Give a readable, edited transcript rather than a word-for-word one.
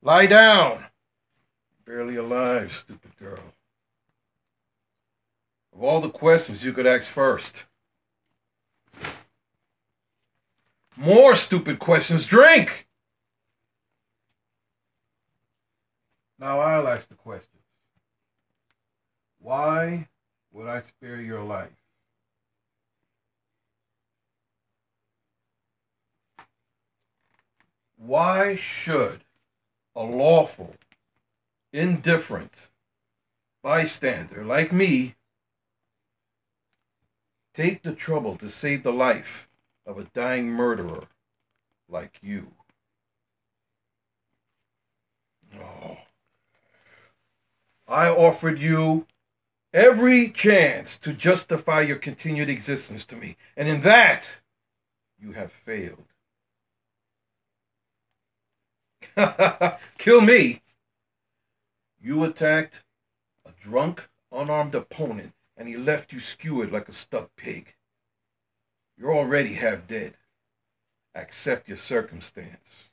Lie down. Barely alive, stupid girl. Of all the questions you could ask first. More stupid questions. Drink! Now I'll ask the questions. Why would I spare your life? Why should a lawful, indifferent bystander like me take the trouble to save the life of a dying murderer like you? Oh. I offered you every chance to justify your continued existence to me, and in that, you have failed. Kill me. You attacked a drunk, unarmed opponent, and he left you skewered like a stuck pig. You're already half dead. Accept your circumstance.